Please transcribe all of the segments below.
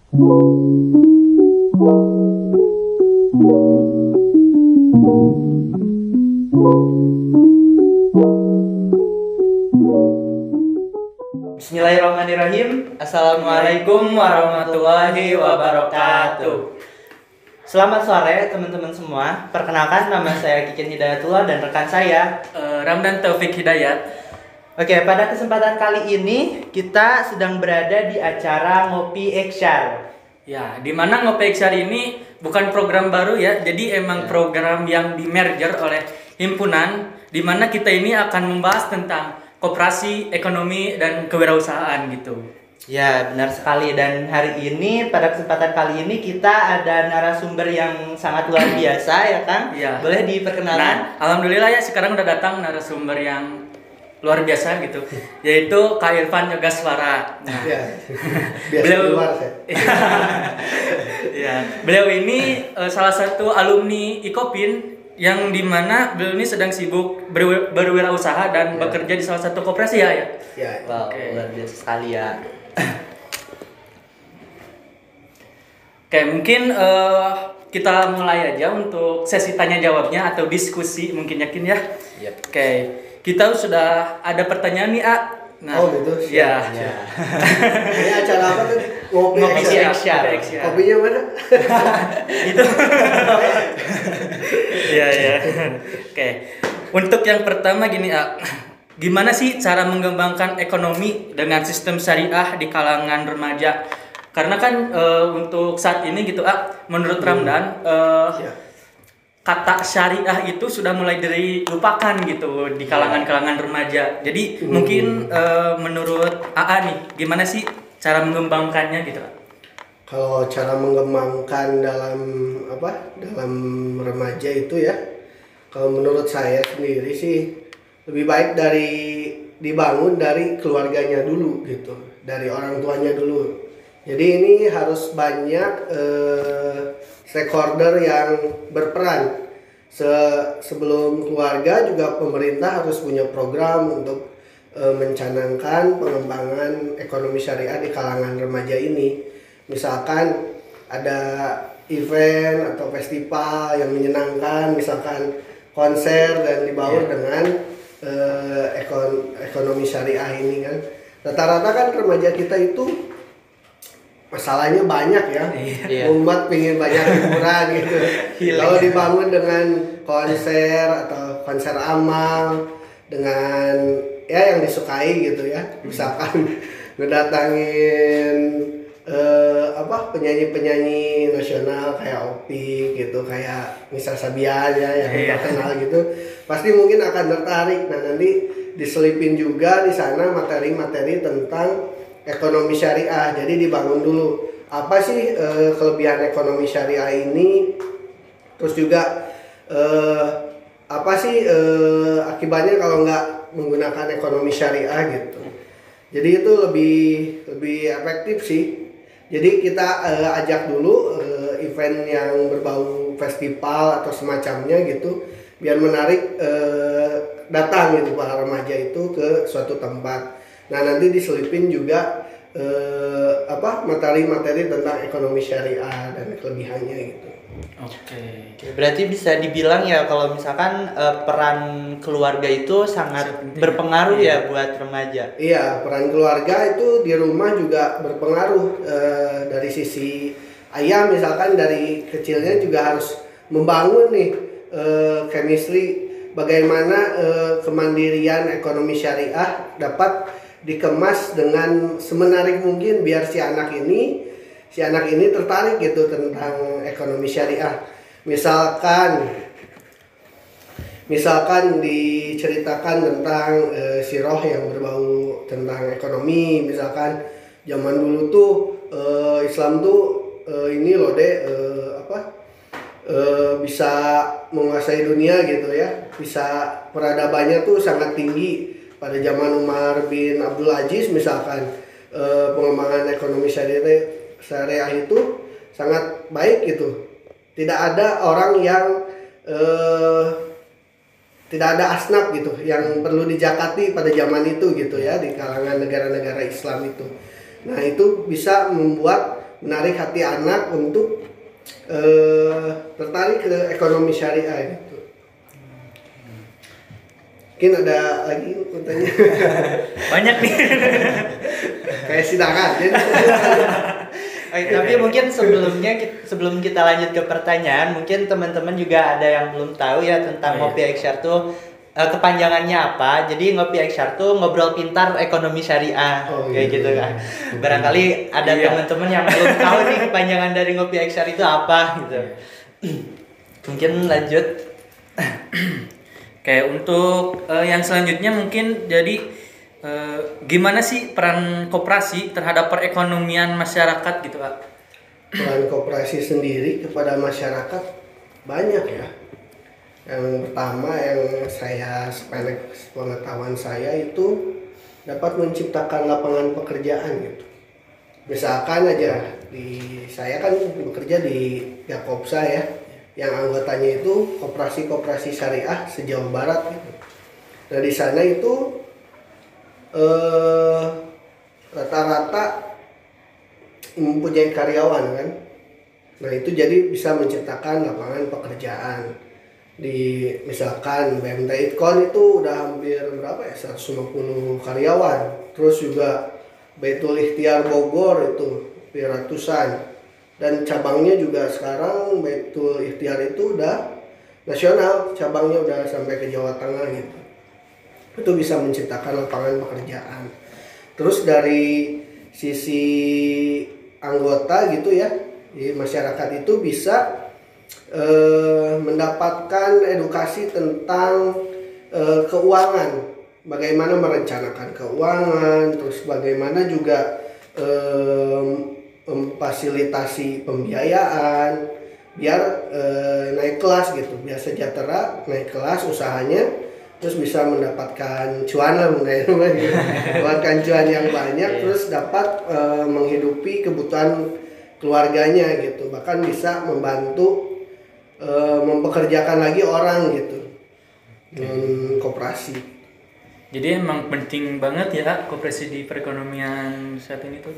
Bismillahirrahmanirrahim. Assalamualaikum warahmatullahi wabarakatuh. Selamat sore teman-teman semua. Perkenalkan, nama saya Kikin Hidayatullah dan rekan saya Ramdan Taufik Hidayat. Oke, pada kesempatan kali ini kita sedang berada di acara Ngopi Eksyar. Ya, di mana Ngopi Eksyar ini bukan program baru ya. Jadi emang program yang di-merger oleh himpunan, di mana kita ini akan membahas tentang koperasi, ekonomi, dan kewirausahaan gitu. Ya, benar sekali. Dan hari ini, pada kesempatan kali ini kita ada narasumber yang sangat luar biasa ya Kang. Ya. Boleh diperkenalkan? Nah, alhamdulillah ya sekarang udah datang narasumber yang luar biasa gitu, yaitu Kak Irfan Yogaswara. Nah, ya, biasa beliau, keluar saya. Ya, beliau ini salah satu alumni Ikopin yang dimana beliau ini sedang sibuk berwirausaha dan bekerja di salah satu koperasi ya. Ya. Wow, luar biasa sekali ya. Oke, mungkin kita mulai aja untuk sesi tanya jawabnya atau diskusi mungkin yakin ya. Yep. Oke, kita sudah ada pertanyaan nih, A. Nah, Oh gitu. Ya. Ini acara apa tuh? Ngopi Eksyar. Eksyar. Kopinya mana? Itu. Ya. Oke. Untuk yang pertama gini, A. Gimana sih cara mengembangkan ekonomi dengan sistem syariah di kalangan remaja? Karena kan untuk saat ini gitu, A, menurut Ramdan, kata syariah itu sudah mulai dilupakan gitu di kalangan remaja. Jadi mungkin menurut AA nih, gimana sih cara mengembangkannya gitu, A? Kalau cara mengembangkan dalam remaja itu ya, kalau menurut saya sendiri sih lebih baik dibangun dari keluarganya dulu gitu, dari orang tuanya dulu. Jadi ini harus banyak stakeholder yang berperan. Sebelum keluarga juga pemerintah harus punya program untuk mencanangkan pengembangan ekonomi syariah di kalangan remaja ini. Misalkan ada event atau festival yang menyenangkan, misalkan konser dan dibaur dengan ekonomi syariah ini kan. Rata-rata kan remaja kita itu masalahnya banyak ya. Iya. Umat pengen banyak hiburan gitu. Kalau dibangun dengan konser atau konser amal dengan ya yang disukai gitu ya. Misalkan ngedatangin penyanyi-penyanyi nasional kayak Opi gitu, kayak Nisa Sabian ya yang terkenal gitu. Pasti mungkin akan tertarik. Nah, nanti diselipin juga di sana materi-materi tentang ekonomi syariah. Jadi dibangun dulu apa sih kelebihan ekonomi syariah ini, terus juga apa sih akibatnya kalau nggak menggunakan ekonomi syariah gitu. Jadi itu lebih efektif sih. Jadi kita ajak dulu event yang berbau festival atau semacamnya gitu, biar menarik datang gitu para remaja itu ke suatu tempat. Nah, nanti diselipin juga materi-materi tentang ekonomi syariah dan kelebihannya gitu. Oke. Berarti bisa dibilang ya kalau misalkan peran keluarga itu sangat berpengaruh ya buat remaja. Iya, peran keluarga itu di rumah juga berpengaruh. Dari sisi ayah misalkan dari kecilnya juga harus membangun nih chemistry, bagaimana kemandirian ekonomi syariah dapat dikemas dengan semenarik mungkin biar si anak ini tertarik gitu tentang ekonomi syariah. Misalkan diceritakan tentang sirah yang berbau tentang ekonomi. Misalkan zaman dulu tuh Islam tuh ini loh bisa menguasai dunia gitu ya. Bisa peradabannya tuh sangat tinggi pada zaman Umar bin Abdul Aziz. Misalkan pengembangan ekonomi syariah itu sangat baik gitu. Tidak ada orang yang tidak ada asnaf gitu yang perlu dijakati pada zaman itu gitu ya, di kalangan negara-negara Islam itu. Nah, itu bisa membuat menarik hati anak untuk tertarik ke ekonomi syariah gitu. Mungkin ada lagi pertanyaan. Banyak nih. Kayak sidangan ya. Tapi mungkin sebelum kita lanjut ke pertanyaan, mungkin teman-teman juga ada yang belum tahu ya tentang Ngopi Eksyar tuh kepanjangannya apa. Jadi Ngopi Eksyar tuh ngobrol pintar ekonomi syariah, kayak gitu kan. Barangkali ada teman-teman yang belum tahu nih kepanjangan dari Ngopi Eksyar itu apa gitu. Mungkin lanjut. Oke, untuk yang selanjutnya mungkin jadi gimana sih peran koperasi terhadap perekonomian masyarakat gitu Pak? Peran koperasi sendiri kepada masyarakat banyak ya. Yang pertama yang saya sependek pengetahuan saya itu dapat menciptakan lapangan pekerjaan gitu. Misalkan aja saya kan bekerja di Jakobsa ya, yang anggotanya itu koperasi-koperasi syariah se-Jawa Barat gitu. Nah di sana itu rata-rata mempunyai karyawan kan. Nah itu jadi bisa menciptakan lapangan pekerjaan. Di misalkan BMT Itkon itu udah hampir berapa ya, 150 karyawan. Terus juga Baitul Ikhtiar Bogor itu ratusan. Dan cabangnya juga sekarang Baitul Ikhtiar itu udah nasional, cabangnya udah sampai ke Jawa Tengah gitu. Itu bisa menciptakan lapangan pekerjaan. Terus dari sisi anggota gitu ya, di masyarakat itu bisa mendapatkan edukasi tentang keuangan, bagaimana merencanakan keuangan, terus bagaimana juga memfasilitasi pembiayaan biar naik kelas gitu, biar sejahtera, naik kelas usahanya, terus bisa mendapatkan cuan lah, mendapatkan cuan yang banyak, terus dapat menghidupi kebutuhan keluarganya gitu, bahkan bisa membantu mempekerjakan lagi orang gitu dengan koperasi. Jadi emang penting banget ya koperasi di perekonomian saat ini tuh.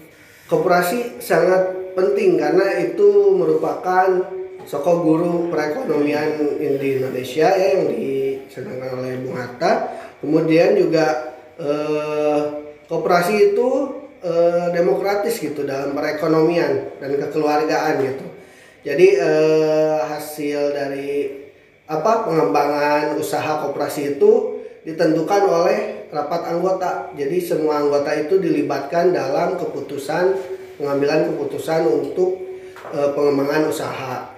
Koperasi sangat penting karena itu merupakan sosok guru perekonomian di Indonesia ya, yang dicanangkan oleh Bung Hatta. Kemudian juga koperasi itu demokratis gitu dalam perekonomian dan kekeluargaan gitu. Jadi hasil dari pengembangan usaha koperasi itu ditentukan oleh rapat anggota. Jadi semua anggota itu dilibatkan dalam pengambilan keputusan untuk pengembangan usaha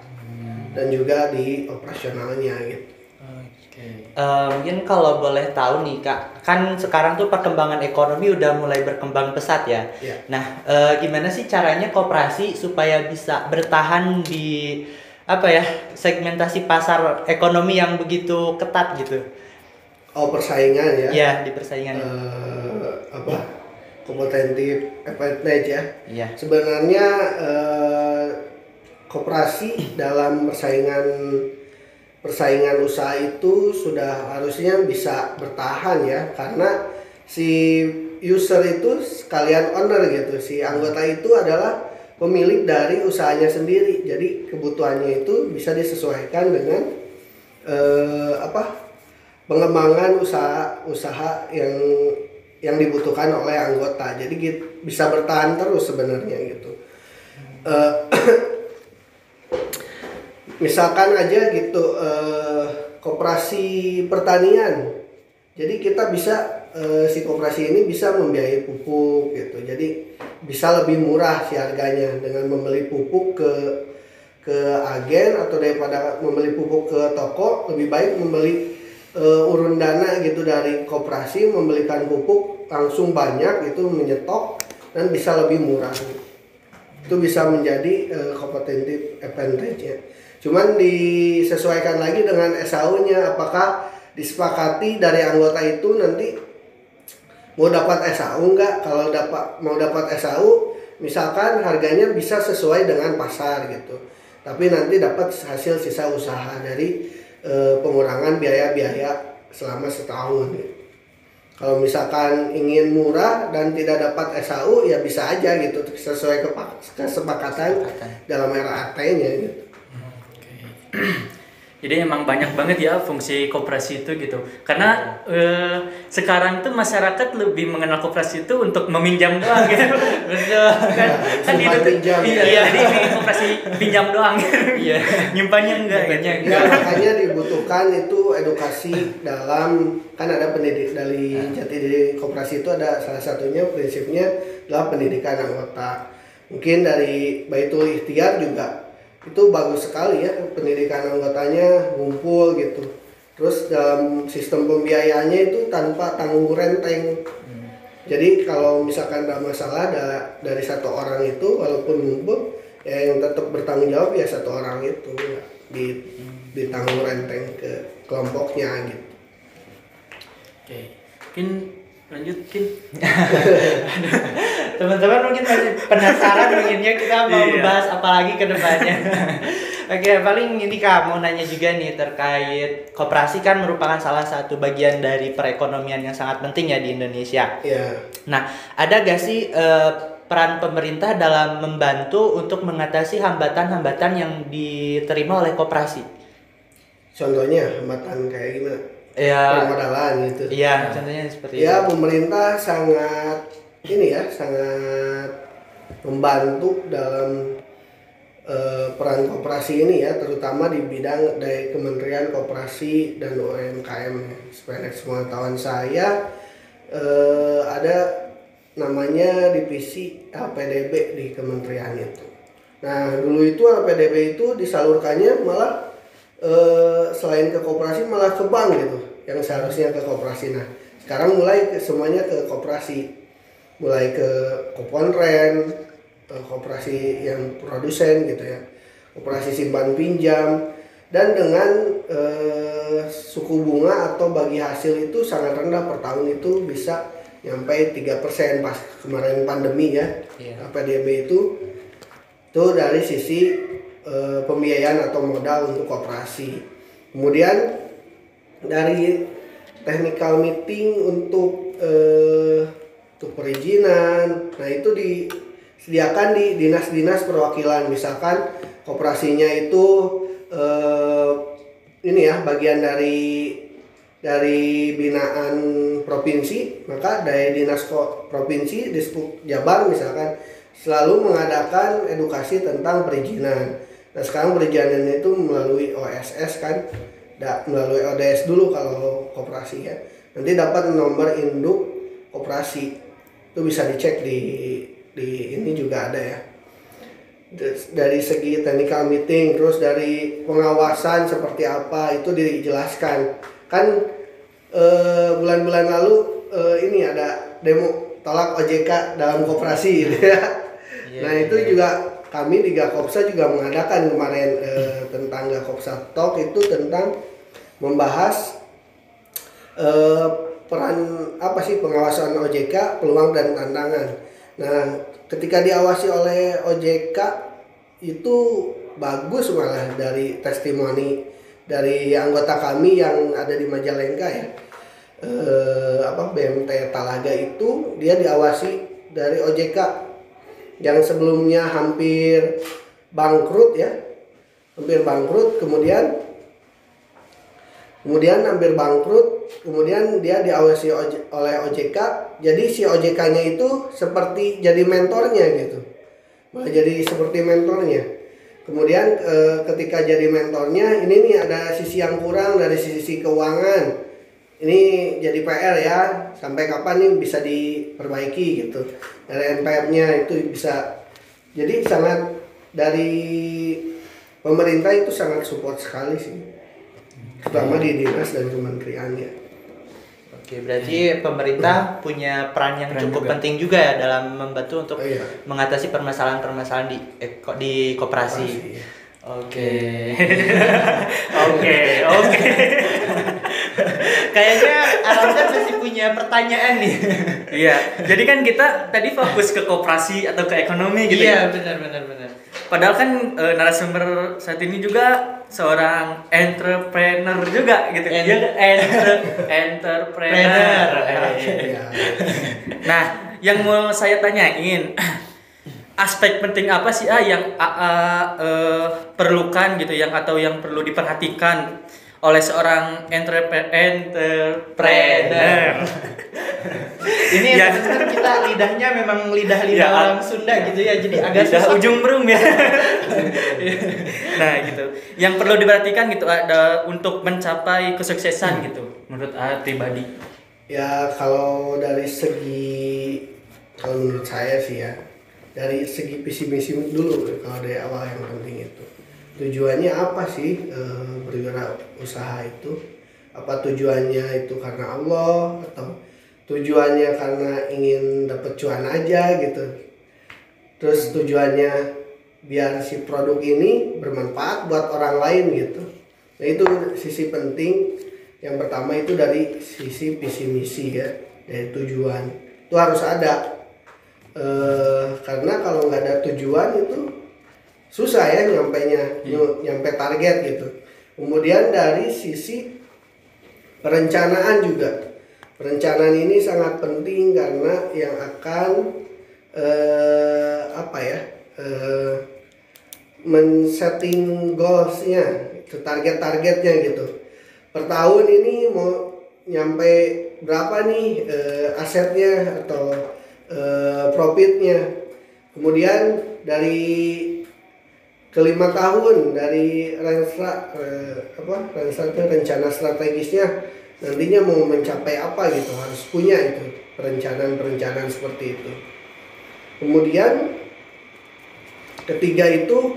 dan juga di operasionalnya gitu. Mungkin kalau boleh tahu nih Kak, kan sekarang tuh perkembangan ekonomi udah mulai berkembang pesat ya. Nah, gimana sih caranya koperasi supaya bisa bertahan di segmentasi pasar ekonomi yang begitu ketat gitu? Persaingan ya? Iya, di persaingan. Competitive advantage ya? Iya. Sebenarnya koperasi dalam persaingan usaha itu sudah harusnya bisa bertahan ya, karena si user itu sekalian owner gitu, si anggota itu adalah pemilik dari usahanya sendiri, jadi kebutuhannya itu bisa disesuaikan dengan pengembangan usaha yang dibutuhkan oleh anggota, jadi bisa bertahan terus sebenarnya gitu. Misalkan aja gitu koperasi pertanian, jadi kita bisa si koperasi ini bisa membiayai pupuk gitu, jadi bisa lebih murah si harganya dengan membeli pupuk ke agen, atau daripada membeli pupuk ke toko, lebih baik membeli urun dana gitu dari koperasi, membelikan pupuk langsung banyak itu, menyetok dan bisa lebih murah. Itu bisa menjadi competitive advantage ya. Cuman disesuaikan lagi dengan SAU-nya, apakah disepakati dari anggota itu nanti mau dapat SAU enggak. Kalau mau dapat SAU, misalkan harganya bisa sesuai dengan pasar gitu, tapi nanti dapat hasil sisa usaha dari pengurangan biaya-biaya selama setahun gitu. Kalau misalkan ingin murah dan tidak dapat SHU ya bisa aja gitu sesuai kesepakatan dalam RAT-nya gitu. Jadi emang banyak banget ya fungsi koperasi itu gitu. Karena sekarang tuh masyarakat lebih mengenal koperasi itu untuk meminjam doang gitu. Betul. Kan itu pinjam. iya, jadi ini koperasi pinjam doang. Iya. Nyimpannya enggak gitu. Enggak, makanya dibutuhkan itu edukasi dalam, kan ada pendidik dari jati diri koperasi itu ada salah satunya prinsipnya adalah pendidikan anggota. Mungkin dari Baitul Ikhtiar juga itu bagus sekali ya, pendidikan anggotanya ngumpul gitu. Terus dalam sistem pembiayaannya itu tanpa tanggung renteng. Jadi kalau misalkan ada masalah dari satu orang itu walaupun ngumpul ya yang tetap bertanggung jawab ya satu orang itu ya, ditanggung renteng ke kelompoknya gitu. Oke. Mungkin lanjutkin. Teman-teman mungkin masih penasaran mungkinnya kita mau membahas apa lagi ke depannya. Oke, paling ini Kak mau nanya juga nih terkait koperasi kan merupakan salah satu bagian dari perekonomian yang sangat penting ya di Indonesia. Iya. Nah, ada gak sih peran pemerintah dalam membantu untuk mengatasi hambatan-hambatan yang diterima oleh koperasi? Contohnya hambatan kayak gimana? Ya, permodalan gitu. Iya, contohnya seperti itu. Ya pemerintah sangat sangat membantu dalam peran koperasi ini ya, terutama di bidang dari Kementerian Koperasi dan UMKM. Sependek pengetahuan saya ada namanya divisi LPDB di kementerian itu. Nah dulu itu LPDB itu disalurkannya malah selain ke koperasi malah ke bank gitu, yang seharusnya ke koperasi. Nah sekarang mulai semuanya ke koperasi, mulai ke Koponren, koperasi yang produsen gitu ya, koperasi simpan pinjam, dan dengan suku bunga atau bagi hasil itu sangat rendah per tahun itu bisa nyampe 3% pas kemarin pandemi ya. LPDB itu dari sisi pembiayaan atau modal untuk koperasi. Kemudian dari technical meeting untuk perizinan, nah itu disediakan di dinas-dinas perwakilan. Misalkan koperasinya itu bagian dari binaan provinsi, maka dari dinas provinsi Dishub Jabar misalkan selalu mengadakan edukasi tentang perizinan. Nah sekarang perizinan itu melalui OSS kan, melalui ODS dulu kalau koperasi ya. Nanti dapat nomor induk koperasi, itu bisa dicek di ini juga ada ya. Dari segi technical meeting, terus dari pengawasan seperti apa itu dijelaskan. Kan bulan-bulan lalu ada demo tolak OJK dalam koperasi gitu ya. Nah itu juga kami di Gakopsa juga mengadakan kemarin tentang Gakopsa Talk itu tentang membahas peran apa sih pengawasan OJK, peluang dan tantangan. Nah ketika diawasi oleh OJK itu bagus, malah dari testimoni dari anggota kami yang ada di Majalengka ya, BMT Talaga itu dia diawasi dari OJK yang sebelumnya hampir bangkrut, kemudian dia diawasi oleh OJK. Jadi si OJK-nya itu seperti jadi mentornya gitu, malah jadi seperti mentornya. Kemudian ketika jadi mentornya, ini nih ada sisi yang kurang dari sisi keuangan, ini jadi PR ya, sampai kapan nih bisa diperbaiki gitu. Dari NPR-nya itu bisa. Jadi sangat dari pemerintah itu sangat support sekali sih, terutama di dinas dan kementeriannya. Oke, berarti pemerintah punya peran yang cukup penting juga ya dalam membantu untuk mengatasi permasalahan-permasalahan di koperasi. Oke. Kayaknya Alamdan masih punya pertanyaan nih. Iya. Jadi kan kita tadi fokus ke koperasi atau ke ekonomi gitu. Iya, benar. Padahal kan narasumber saat ini juga seorang entrepreneur juga gitu. Dia entrepreneur. Iya. Nah, yang mau saya tanyain, aspek penting apa sih yang perlukan gitu, yang atau yang perlu diperhatikan oleh seorang entrepreneur? Ini Ya. teman-teman kita lidahnya memang lidah Ya, orang Sunda gitu ya, jadi agak Lidah susah. ujung berum ya. Nah gitu. Yang perlu diperhatikan gitu ada untuk mencapai kesuksesan gitu menurut pribadi. Ya kalau dari segi, kalau menurut saya sih ya, dari segi visi misi dulu kalau dari awal yang penting itu. Tujuannya apa sih berwirausaha itu? Apa tujuannya itu karena Allah atau tujuannya karena ingin dapat cuan aja gitu? Terus tujuannya biar si produk ini bermanfaat buat orang lain gitu. Nah itu sisi penting. Yang pertama itu dari sisi visi misi ya, dari tujuan itu harus ada. Karena kalau nggak ada tujuan itu susah ya nyampe target gitu. Kemudian dari sisi perencanaan juga, perencanaan ini sangat penting karena yang akan men-setting goalsnya, itu target-targetnya gitu. Per tahun ini mau nyampe berapa nih asetnya atau profitnya. Kemudian dari ke-5 tahun dari rencana strategisnya nantinya mau mencapai apa gitu, harus punya itu perencanaan seperti itu. Kemudian ketiga itu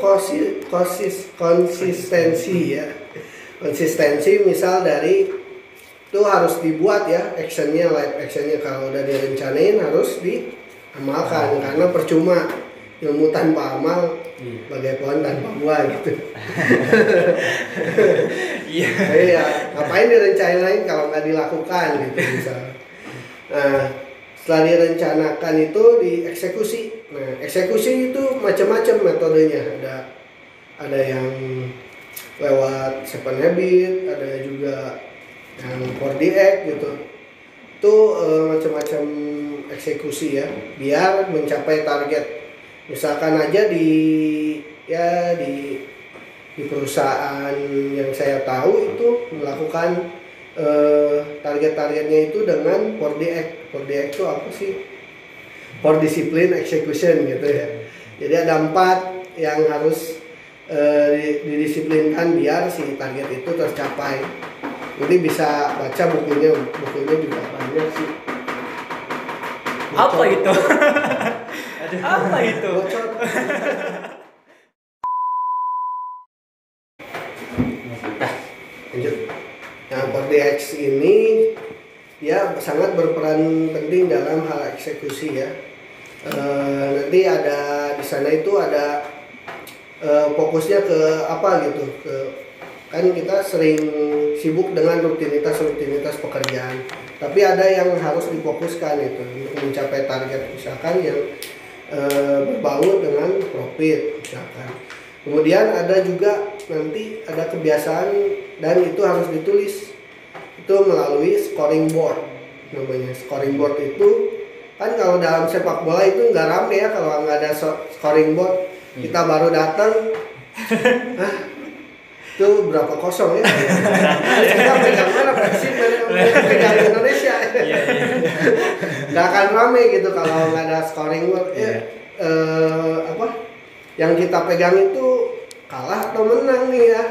konsistensi ya. Konsistensi misal dari itu harus dibuat ya actionnya, live actionnya, kalau udah direncanain harus diamalkan karena percuma ilmu tanpa amal bagai pohon tanpa buah gitu. Iya. Iya, ngapain direncanain kalau nggak dilakukan gitu misalnya. Nah, setelah direncanakan itu dieksekusi. Nah, eksekusi itu macam-macam metodenya. Ada yang lewat 7 Habit, ada juga yang 4DX gitu. Itu macam-macam eksekusi ya, biar mencapai target. Misalkan aja di perusahaan yang saya tahu itu melakukan target-targetnya itu dengan 4DX. 4DX itu apa sih? 4 Discipline Execution gitu ya. Jadi ada 4 yang harus didisiplinkan biar si target itu tercapai. Jadi bisa baca bukunya juga banyak sih. Apa itu? Apa itu? Bocor. Lanjut. Nah, 4DX ini ya sangat berperan penting dalam hal eksekusi ya. Nanti ada di sana itu ada fokusnya ke apa gitu, kan kita sering sibuk dengan rutinitas pekerjaan, tapi ada yang harus difokuskan itu untuk mencapai target, misalkan yang berbau dengan profit misalkan. Kemudian ada juga nanti ada kebiasaan dan itu harus ditulis, itu melalui scoring board namanya. Scoring board itu kan kalau dalam sepak bola itu nggak rame ya kalau nggak ada scoring board. Kita baru datang, itu berapa kosong ya? Kita pegang mana Persib, pegang Indonesia. Nggak akan rame gitu kalau nggak ada scoring board. Yang kita pegang itu kalah atau menang nih ya.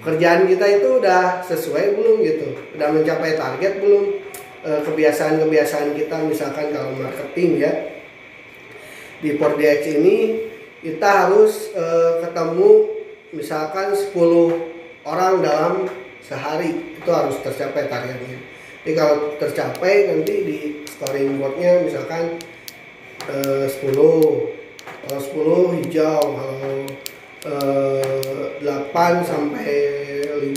Kerjaan kita itu udah sesuai belum gitu, udah mencapai target belum, kebiasaan kita misalkan kalau marketing ya di 4DX ini kita harus ketemu misalkan 10 orang dalam sehari, itu harus tercapai targetnya. Jadi kalau tercapai nanti di scoring boardnya misalkan 10, kalau 10 hijau, kalau 8 sampai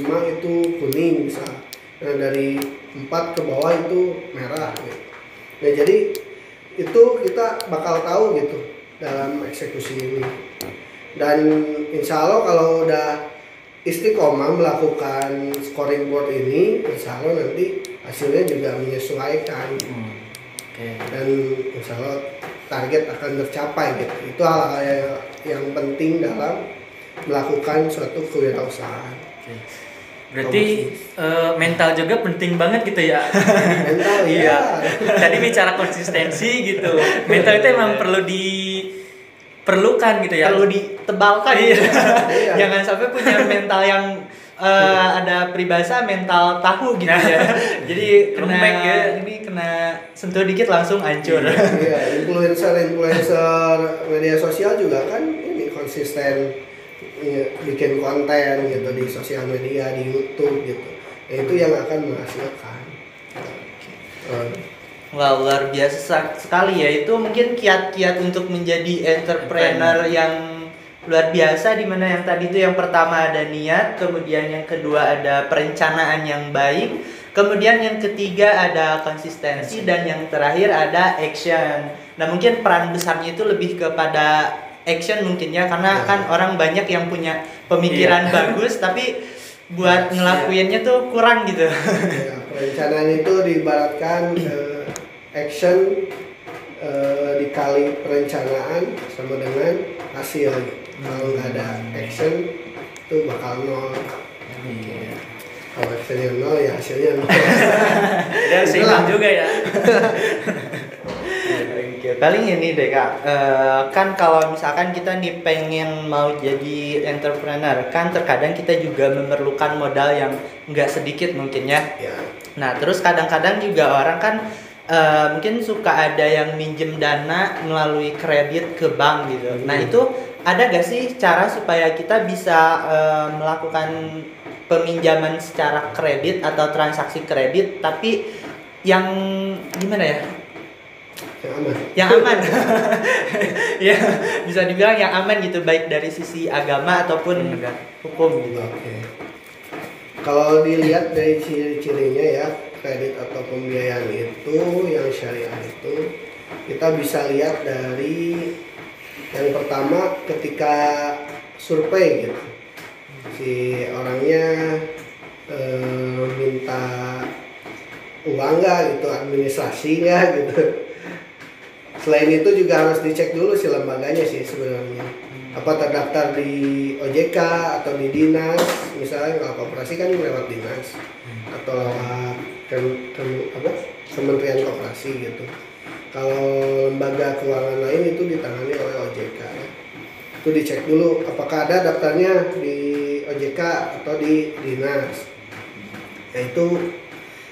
5 itu kuning misal. Nah dari 4 ke bawah itu merah gitu. Nah jadi itu kita bakal tahu gitu dalam eksekusi ini. Dan insya Allah kalau udah istiqomah melakukan scoring board ini, insya Allah nanti hasilnya juga menyesuaikan. Dan insya Allah target akan tercapai gitu. Itu hal-hal yang penting dalam melakukan suatu kewirausahaan. Berarti mental juga penting banget gitu ya. Mental iya. Tadi bicara konsistensi gitu. Mental itu emang perlu diperlukan gitu ya. Perlu ditebalkan gitu. Jangan sampai punya mental yang ada peribahasa mental tahu gitu ya. Jadi kena sentuh dikit langsung hancur. Iya, influencer media sosial juga kan ini konsisten bikin konten gitu di sosial media, di YouTube gitu. Nah, itu yang akan menghasilkan. Wow, luar biasa sekali ya. Itu mungkin kiat-kiat untuk menjadi entrepreneur yang luar biasa, di mana yang tadi itu yang pertama ada niat, kemudian yang kedua ada perencanaan yang baik, kemudian yang ketiga ada konsistensi, dan yang terakhir ada action. Nah, mungkin peran besarnya itu lebih kepada action mungkin ya, karena kan orang banyak yang punya pemikiran bagus tapi buat ngelakuinnya tuh kurang gitu. Ya, perencanaan itu diibaratkan action dikali perencanaan sama dengan hasil. Kalau nggak ada action itu bakal nol. Kalau actionnya nol ya hasilnya nol. Dan seimbang juga ya. Paling ini deh Kak, kan kalau misalkan kita nih pengen mau jadi entrepreneur, kan terkadang kita juga memerlukan modal yang nggak sedikit mungkin ya. Nah terus kadang-kadang juga orang kan mungkin suka ada yang minjem dana melalui kredit ke bank gitu. Nah itu ada gak sih cara supaya kita bisa melakukan peminjaman secara kredit atau transaksi kredit tapi yang gimana ya? Yang aman. Ya, bisa dibilang yang aman gitu, baik dari sisi agama ataupun hukum gitu. Kalau dilihat dari ciri-cirinya ya, kredit atau pembiayaan itu yang syariah itu kita bisa lihat dari yang pertama ketika survei gitu. Si orangnya minta uang nggak gitu, administrasi nggak gitu. Selain itu juga harus dicek dulu si lembaganya sih sebenarnya. Apa terdaftar di OJK atau di dinas, misalnya kalau koperasi kan lewat dinas atau lewat Kementerian Koperasi gitu. Kalau lembaga keuangan lain itu ditangani oleh OJK. Itu dicek dulu apakah ada daftarnya di OJK atau di dinas. Nah itu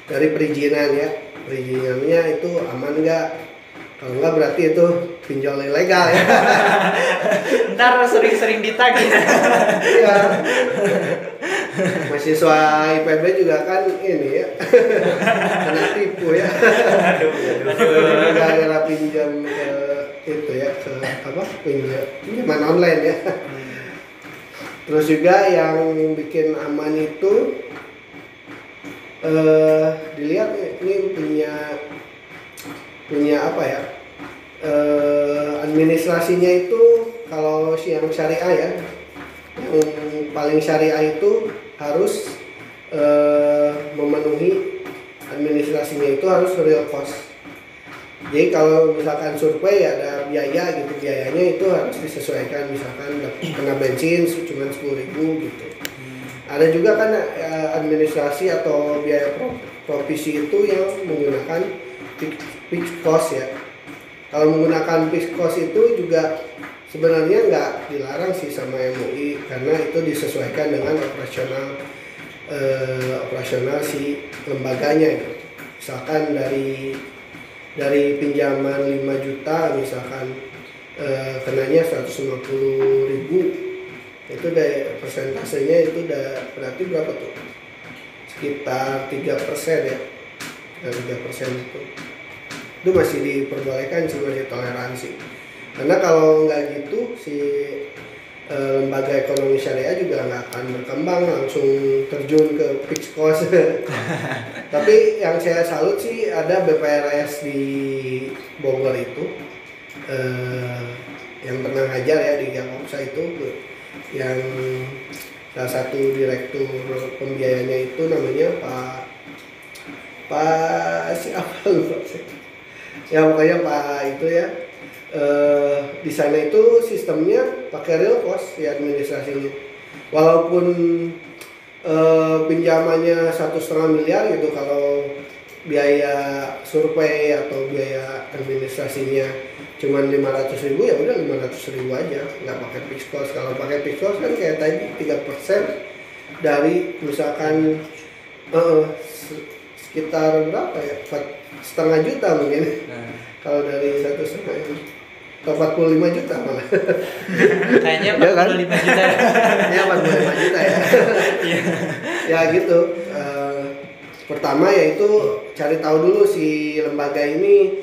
dari perizinan ya, perizinannya itu aman nggak? Kalau enggak berarti itu pinjol ilegal ya. Ntar sering-sering ditagih. Iya. Mahasiswa IPB juga kan ini ya. Kena tipu ya. Gara-gara pinjam ke itu ya, ke apa? Pinjaman online ya. Terus juga yang bikin aman itu dilihat ini punya apa ya, administrasinya itu kalau yang syariah ya, yang paling syariah itu harus memenuhi administrasinya itu harus real cost. Jadi kalau misalkan survei ada biaya gitu, biayanya itu harus disesuaikan, misalkan kena bensin cuma 10.000 gitu. Ada juga kan administrasi atau biaya provisi itu yang menggunakan fixed cost ya. Kalau menggunakan fixed cost itu juga sebenarnya nggak dilarang sih sama MUI, karena itu disesuaikan dengan operasional si lembaganya gitu. Misalkan dari pinjaman 5 juta misalkan kenanya 150.000, itu dari persentasenya itu udah berarti berapa tuh? Sekitar 3% ya. 3% itu masih diperbolehkan, cuma ditoleransi. Karena kalau nggak gitu si lembaga ekonomi syariah juga nggak akan berkembang, langsung terjun ke fixed cost. Tapi yang saya salut sih ada BPRS di Bogor itu yang pernah ngajar ya di Gapoksa itu, yang salah satu direktur pembiayanya itu namanya Pak siapa lupa sih. Ya pokoknya Pak itu ya. Di sana itu sistemnya pakai real cost ya administrasinya. Walaupun pinjamannya 1,5 miliar gitu, kalau biaya survei atau biaya administrasinya cuma 500.000 ya udah 500.000 aja, nggak pakai fixed cost. Kalau pakai fixed cost kan kayak tadi 3% dari misalkan sekitar berapa ya, 4,5 juta mungkin. Kalau dari 1,5 atau 45 juta malah. Kayaknya 45 ya kan? juta. Ya 45 juta ya. Ya gitu. Pertama yaitu cari tahu dulu si lembaga ini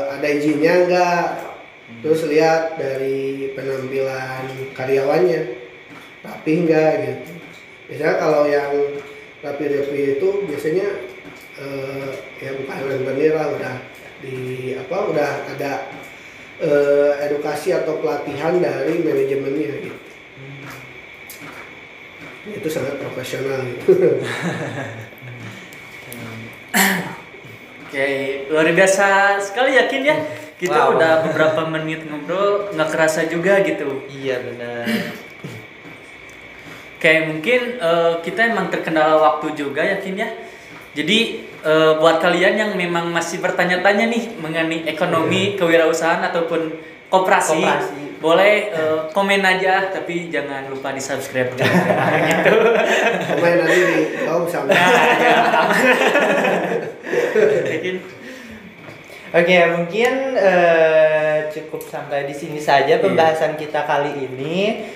ada izinnya enggak. Terus lihat dari penampilan karyawannya rapi enggak gitu. Biasanya kalau yang rapi-rapi itu biasanya ya bukan bendera, udah udah ada edukasi atau pelatihan dari manajemennya gitu. Itu sangat profesional gitu. Oke, luar biasa sekali yakin ya. Kita udah beberapa menit ngobrol, nggak kerasa juga gitu. Iya benar. Oke, mungkin kita emang terkendala waktu juga yakin ya. Jadi buat kalian yang memang masih bertanya-tanya nih mengenai ekonomi, kewirausahaan ataupun koperasi. Boleh komen aja, tapi jangan lupa di subscribe gitu. Komen nanti di sama. Oke, mungkin cukup sampai di sini saja pembahasan kita kali ini.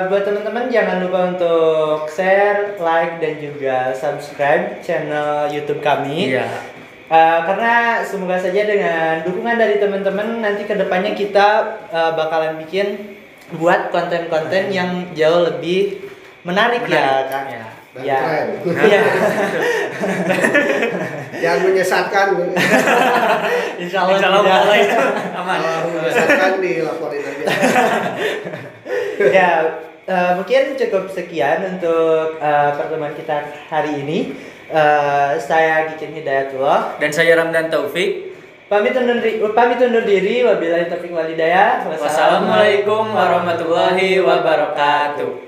Buat teman-teman jangan lupa untuk share, like, dan juga subscribe channel YouTube kami. Karena semoga saja dengan dukungan dari teman-teman nanti kedepannya kita bakalan bikin buat konten-konten yang jauh lebih menarik ya kan. Ya. Jangan menyesatkan. Insya Allah itu aman. Menyesatkan dilaporin aja. Ya, mungkin cukup sekian untuk pertemuan kita hari ini. Saya Kikin Hidayatullah dan saya Ramdan Taufik. Pamit undur diri. Wabillahi taufiq wal hidayah. Wassalamualaikum warahmatullahi wabarakatuh.